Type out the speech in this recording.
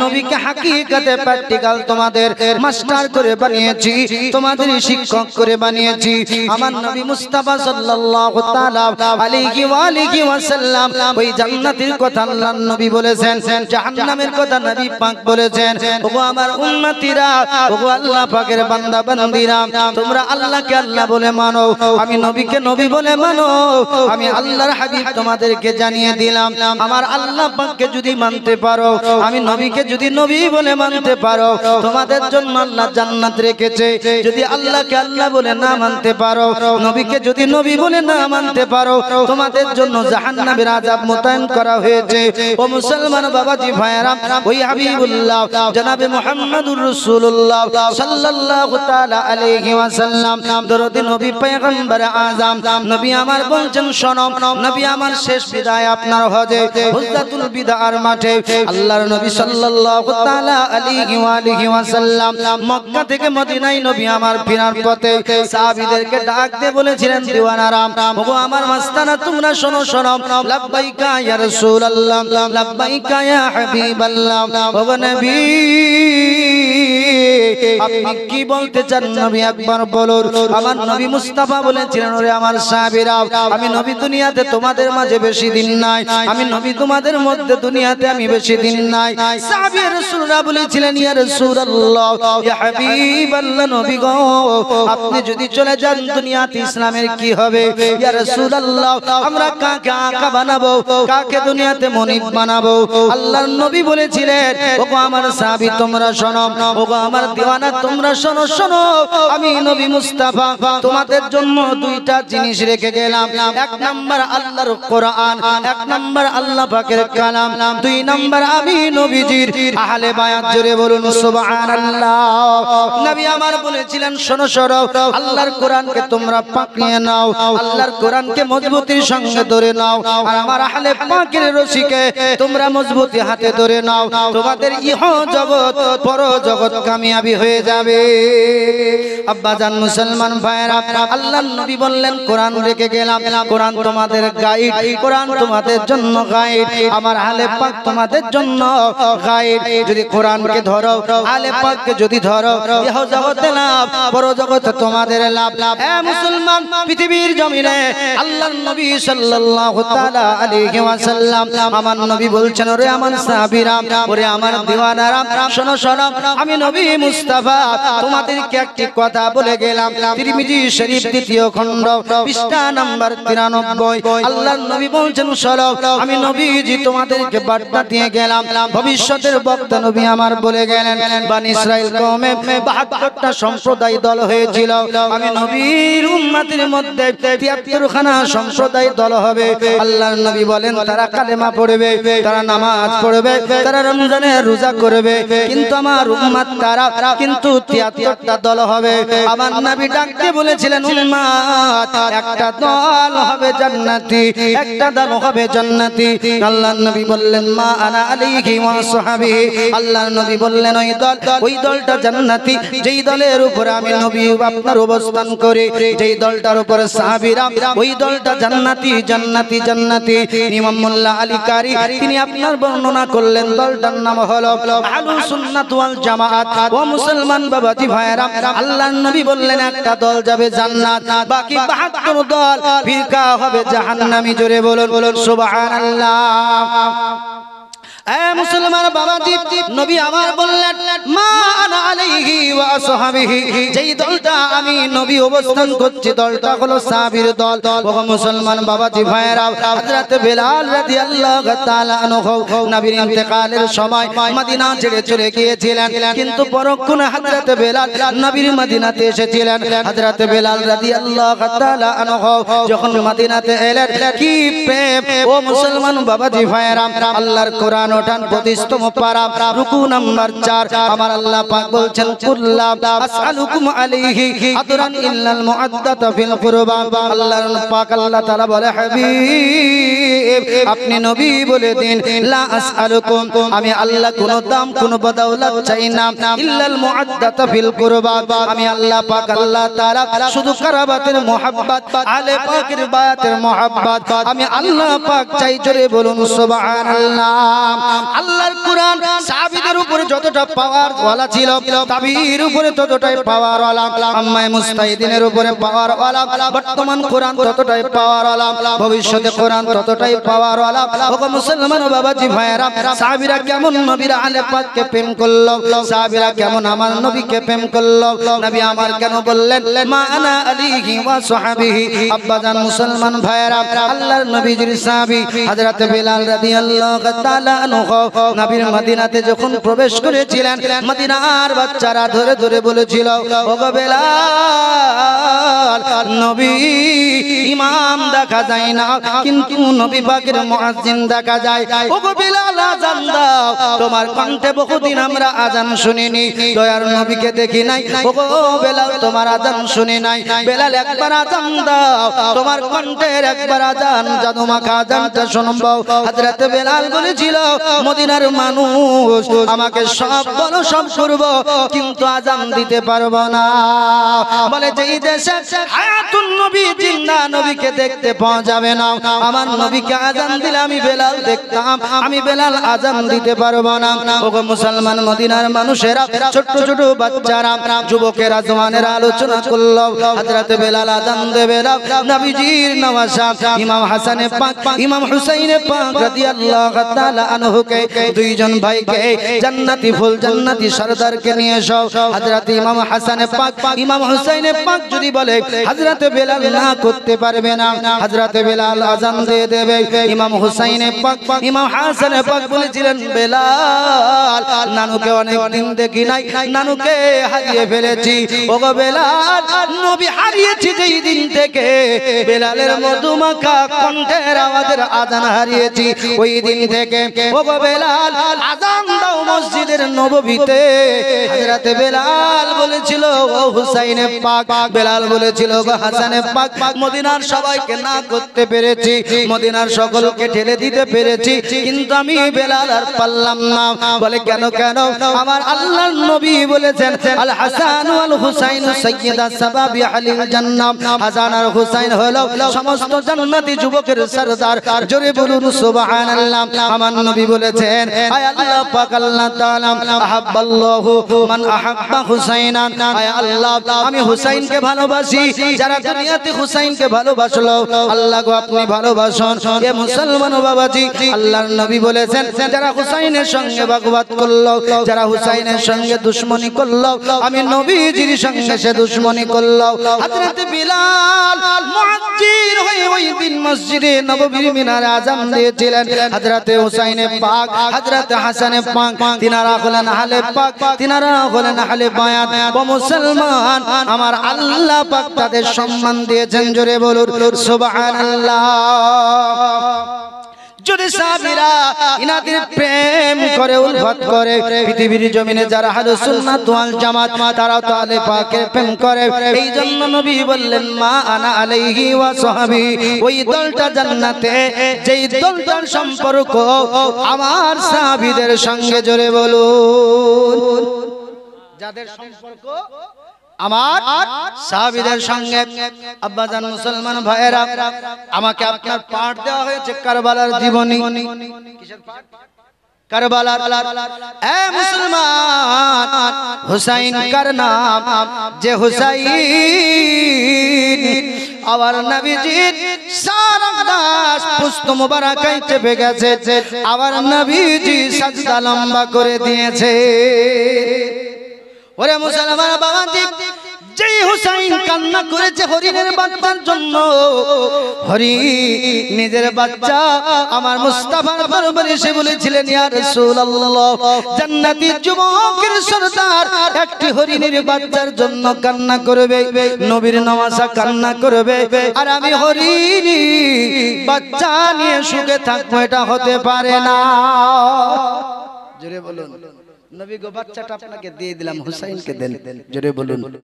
নবীকে হাকিকতে প্র্যাকটিক্যাল তোমাদের মাস্টার করে বানিয়েছি, তোমাদের শিক্ষক করে বানিয়েছি। আমার নবী মুস্তাফা সাল্লাল্লাহু তাআলা আলাইহি ওয়া আলিহি ওয়াসাল্লাম ওই জান্নাতের কথা আল্লাহর নবী বলেছেন, জাহান্নামের কথা নবী পাক বলেছেন। ওগো আমার উম্মতিরা, ওগো আল্লাহ পাকের বান্দা বান্দীরা, তোমরা আল্লাহকে আল্লাহ বলে মানো, আমি নবীকে নবী বলে মানো। আমি আল্লাহর হাবিব তোমাদেরকে জানিয়ে দিলাম, আমার আল্লাহ পাককে যদি মানতে পারো, আমি নবীকে যদি নবী বলে মানতে পারো, তোমাদের জন্য আল্লাহ জান্নাত রেখেছে। যদি আল্লাহকে আল্লাহ বলে না মানতে পারো, নবীকে যদি নবী বলে না মানতে পারো, তোমাদের জন্য জাহান্নামের আযাব মোতায়েন করা হয়েছে। ও মুসলমান বাবাজি ভাইরা, ওই হাবিবুল্লাহ জনাবে মুহাম্মদুর রাসূলুল্লাহ সাল্লাল্লাহু তাআলা আলাইহি ওয়াসাল্লাম দরুদ নবী পয়গম্বর আযম নবী আমার বলছেন, শোনো নবী আমার শেষ বিদায় আপনার হজে হুজ্জাতুল বিদার মাঠে আল্লাহর নবী সাল্লাল্লাহু তাআলা আলাইহি ওয়া আলিহি ওয়াসাল্লাম মক্কা থেকে মদিনায় নবী আমার ফেরার পথে সাহাবীদেরকে ডাক দিয়ে বলেছিলেন, দিওয়ানারা, ওগো আমার মাস্তানা, তোমরা শোনো শোনো, লাব্বাইকা ইয়া রাসূলুল্লাহ, লাব্বাইকা ইয়া হাবিবাল্লাহ। ওগো নবী, আপনি কি বলতে চান নবী একবার বলুন। আমার নবী মুস্তাফা বলেছিলেন, ওরে আমার সাহাবীরা, আমি নবী দুনিয়াতে তোমাদের মাঝে বেশি দিন নাই, আমি নবী তোমাদের মধ্যে দুনিয়াতে আমি বেশি দিন নাই। সাহাবী রাসূলরা বলেছিলেন, ইয়া রাসূলুল্লাহ, ইয়া হাবিবাল্লাহ, নবী গো, আপনি যদি চলে যান দুনিয়াতে ইসলামের কি হবে? ইয়া রাসূলুল্লাহ, আমরা কাকে আকা বানাবো, কাকে দুনিয়াতে মনিব বানাবো? আল্লাহর নবী বলেছিলেন, ওগো আমার সাহাবী তোমরা শোনো, ওগো আমার দিওয়ানা তোমরা শোনো শোনো, আমি নবী মুস্তাফা তোমাদের জন্য দুইটা জিনিস রেখে গেলাম। এক নাম্বার আল্লাহর কোরআন, এক নাম্বার আল্লাহ পাকের কালাম, দুই নাম্বার আমি নবীজির আহলে বায়াত। জোরে বলুন সুবহানাল্লাহ। নবী আমার বলেছিলেন, শোনো শোনো, আল্লাহর কোরআনকে তোমরা পাকিয়ে নাও, আল্লাহর কোরআনকে মজবুতির সঙ্গে ধরে নাও, আর আমার আহলে পাকের রশিকে তোমরা মজবুতি হাতে ধরে নাও, তোমাদের ইহ জগৎ পর জগৎ কামিয়াবি হয়ে যাবে। আব্বাজান মুসলমান ভাইরা, আল্লাহর নবী বললেন, কোরআন রেখে গেলাম, কোরআন তোমাদের গাইড, কোরআন তোমাদের জন্য গাইড, আমার আহলে পাক তোমাদের জন্য গাইড। যদি কোরআনকে ধরো, আহলে পাককে যদি ধরো, ইহ জগতে লাভ, পর জগতে তোমাদের লাভ। এ মুসলমান, পৃথিবীর জমিনে আল্লাহর নবী সাল্লাল্লাহু তাআলা আলাইহি ওয়াসাল্লাম আমার নবী বলছেন, ওরে আমার সাহাবীরা, ওরে আমার দিওয়ানারা, শোনো শোনো, আমি নবী মুস্তাফা তোমাদেরকে একটি কথা বলে গেলাম। তিরমিজি শরীফ দ্বিতীয় খণ্ড পৃষ্ঠা নাম্বার 93, আল্লাহর নবী বলছেন, শোনো, আমি নবীজি তোমাদেরকে বার্তা দিয়ে গেলাম। ভবিষ্যতের বক্তা নবী আমার বলে গেলেন, বনি ইসরাইল কওমে 72টা সম্প্রদায় দল হয়েছিল, আমি নবীর উম্মতের মধ্যে 73 খানা সম্প্রদায় দল হবে। আল্লাহর নবী বলেন, তারা কালেমা পড়বে, তারা নামাজ পড়বে, তারা রমজানের রোজা করবে, কিন্তু আমার উম্মত তারা কিন্তু 73টা দল হবে। আমার নবী ডাকতে বলেছিলেন, উম্মত একটা দল হবে জান্নাতি, একটা দল হবে জান্নাতি। আল্লাহর নবী বললেন, মা আনা আলাইহি ওয়া সাহাবী। আল্লাহর নবী বললেন, ওই দলটা জান্নাতি যেই দলের উপরে আমি নবী আপনার অবস্থান করে, যেই দলটার উপরে সাহাবীরা, ওই দলটা জান্নাতি জান্নাতি জান্নাতি। ইমাম মোল্লা আলী কারি তিনি আপনার বর্ণনা করলেন, দলটার নাম হলো আহলুস সুন্নাত ওয়াল জামাআত। ও মুসলমান বাবাজি ভাইরা, আল্লাহর নবী বললেন, একটা দল যাবে জান্নাত, বাকি 72 দল ফিরকা হবে জাহান্নামী। জোরে বলুন সুবহানাল্লাহ। এ মুসলমান বাবাজি, নবী আমার বললেন, মা আনা আলাইহি ওয়া আসহাবিহি, যেই দলটা আমি নবী অবস্থান করছি দলটা হলো সাহাবীর দল। ও মুসলমান বাবাজি ভাইরা, হযরত বেলাল রাদিয়াল্লাহু তাআলা আনহু নবীর ইন্তেকালের সময় মদিনা ছেড়ে চলে গিয়েছিলেন, কিন্তু পরক্ষণে হযরত বেলাল নবীর মদিনাতে এসেছিলেন। হযরত বেলাল রাদিয়াল্লাহু তাআলা আনহু যখন মদিনাতে এলেন, কি প্রেম! ও মুসলমান বাবাজি ভাইরা, আল্লাহর কোরআন ওঠান 25তম পারা রুকু নাম্বার 4, আমার আল্লাহ পাক বলছেন, কুল্লা আসআলুকুম আলাইহি আদরান ইল্লাল মুআদ্দাতা ফিল কুরবা। আল্লাহর পাক আল্লাহ তাআলা বলে, হাবিব আপনি নবী বলে দিন, লা আসআলুকুম, আমি আল্লাহ কোনো দাম কোনো বদৌলত চাই না, ইল্লাল মুআদ্দাতা ফিল কুরবা, আমি আল্লাহ পাক আল্লাহ তাআলা শুধু কারাবাতের মোহাব্বত, আলে পাকের বায়াতের মোহাব্বত আমি আল্লাহ পাক চাই। জোরে বলুন সুবহানাল্লাহ। আল্লাহর কোরআন সাহাবীদের উপরে যতটা পাওয়ার ওয়ালা ছিল তাবির উপরে ততটাই পাওয়ার ওয়ালা আম্মায়ে মুস্তাহিদিনের উপরে পাওয়ার ওয়ালা বর্তমান কোরআন ততটাই পাওয়ার ওয়ালা ভবিষ্যতে কোরআন ততটাই পাওয়ার ওয়ালা ওগো মুসলমান বাবাজি ভাইরা সাহাবীরা কেমন নবীর আলে পাককে প্রেম করলো সাহাবীরা কেমন আমার নবীকে প্রেম করলো নবী আমার কেন বললেন মা আনা আলিহি ওয়া সাহাবিহি আব্বাজান মুসলমান ভাইরা আল্লাহর নবীজির সাহাবী হযরত বিলাল রাদিয়াল্লাহু তাআলা আনহু নবীর মদিনাতে যখন প্রবেশ করেছিলেন মদিনার বাচ্চারা ধরে ধরে বলেছিল ওগো বিলাল নবী ইমাম দেখা যায় না কিন্তু নবী পাকের মুয়াজ্জিন দেখা যায় ওগো বিলাল আযান দাও তোমার কণ্ঠে বহুদিন আমরা আযান শুনিনি দয়ার নবীকে দেখি নাই ওগো বিলাল তোমার আযান শুনি নাই বিলাল একবার আযান দাও তোমার কণ্ঠের একবার আযান জাদু মাখা আযানটা শুনবো হযরত বিলাল বলেছিল মদিনার মানুষ আমাকে সব বলো সব করব কিন্তু আযান দিতে পারবো না বলে যেই দেশে হায়াতুন নবী জিন্দা নবীকে দেখতে পাওয়া যাবে না আমার নবীকে আযান দিলে আমি বেলাল দেখতাম আমি বেলাল আযান দিতে পারবো না ওগো মুসলমান মদিনার মানুষেরা ছোট ছোট বাচ্চারা যুবকেরা জওয়ানেরা আলোচনা করলো হযরত বেলাল আযান দেবে না নবীজির নওয়াজা ইমাম হাসানে পাক ইমাম হুসাইনে পাক রাদিয়াল্লাহু তাআলা আনহুকে দুইজন ভাইকে জান্নাতি ফুল জান্নাতি সরদারকে নিয়ে এসো হযরত ইমাম হাসানে পাক ইমাম হুসাইনে পাক যদি বলে হযরত বেলাল না করতে পারবে না হযরত বেলাল আযান দিয়ে দেবে ইমাম হুসাইনে পাক ইমাম হাসানে পাক বলেছিলেন বেলাল নানুকে অনেক দিন দেখি নাই নানুকে হারিয়ে ফেলেছি ওগো বেলাল নবী হারিয়েছি যেই দিন থেকে বেলালের মধুমাখা কণ্ঠের আওয়াজের আযান হারিয়েছি ওই দিন থেকে ওগো বেলাল আযান দাও মসজিদের নববীতে হযরত বেলাল বলেছিল ও হুসাইনে পাক বেলাল বলেছিল গো হাসানে পাক মদিনার সবাইকে না করতে পেরেছি মদিনার সকলকে ঠেলে দিতে পেরেছি কিন্তু আমি বেলাল আর পারলাম না বলে কেন কেন আমার আল্লাহর নবী বলেছেন আল হাসান ওয়াল হুসাইন সাইয়্যিদা সাবাবি আহলিল জান্নাহ হাসান আর হুসাইন হলো সমস্ত জান্নাতি যুবকের সরদার জোরে বলুন সুবহানাল্লাহ আমার নবী বলেছেন আয় আল্লাহ পাক আল্লাহ তাআলা আহাব্বাল্লাহু মান আহাব্বা হুসাইনান আয় আল্লাহ আমি হুসাইনকে ভালোবাসি যারা দুনিয়াতে হুসাইনকে ভালোবাসলো আল্লাহ গো আপনি ভালোবাসুন এ মুসলমান বাবাজি আল্লাহর নবী বলেছেন যারা হুসাইনের সঙ্গে বাগবাদ করলো যারা হুসাইনের সঙ্গে দুশমনি করলো আমি নবীজির সঙ্গে সে দুশমনি করলো হযরত বিলাল মুয়াজ্জিন হয়ে ওই দিন মসজিদে নববীর মিনারে আযান দিয়েছিলেন হযরত হুসাইনে পাক হযরত হাসানে পাক তিনারা হলেন আহলে পাক তিনারা হলেন আহলে বায়াত ও মুসলমান আমার আল্লাহ পাক তাদের সম্মান দিয়েছেন জোরে বলুন সুবহানাল্লাহ যদি সাহাবীরা ইনাদের প্রেম করে উলফত করে পৃথিবীর জমিনে যারা আহলে সুন্নাত ওয়াল জামাত তারাও তো আলে পাকের প্রেম করে এইজন্য নবী বললেন মা আনা আলাইহি ওয়া সাহাবী ওই দলটা জান্নাতে যেই দলটার সম্পর্ক আমার সাহাবীদের সঙ্গে জোরে বলুন যাদের সম্পর্ক আমার সাহাবীদের সঙ্গে আব্বাজান মুসলমান ভাইয়েরা আমাকে আপনার পাঠ দেওয়া হয়েছে কারবালার জীবনী কিসের পাঠ কারবালার এ মুসলমান হুসাইন কার নাম যে হুসাইন আমার নবীজির সারাদাস পুস্ত মুবারাকায় চেপে গেছে আমার নবীজি সাজদা লম্বা করে দিয়েছে ওরে মুসলমান বাবাজি যেই হুসাইন কান্না করেছে হরিণের বাচ্চার জন্য হরিণ নিজের বাচ্চা আমার মুস্তাফার দরবারে এসে বলেছিলেন ইয়া রাসূলুল্লাহ জান্নাতি যুবকের সরদার একটি হরিণের বাচ্চার জন্য কান্না করবে নবীর নওয়াজা কান্না করবে আর আমি হরিণ বাচ্চা নিয়ে সুখে থাকবো এটা হতে পারে না জোরে বলুন নবী গো বাচ্চাটা আপনাকে দিয়ে দিলাম হুসাইনকে দেন জোরে বলুন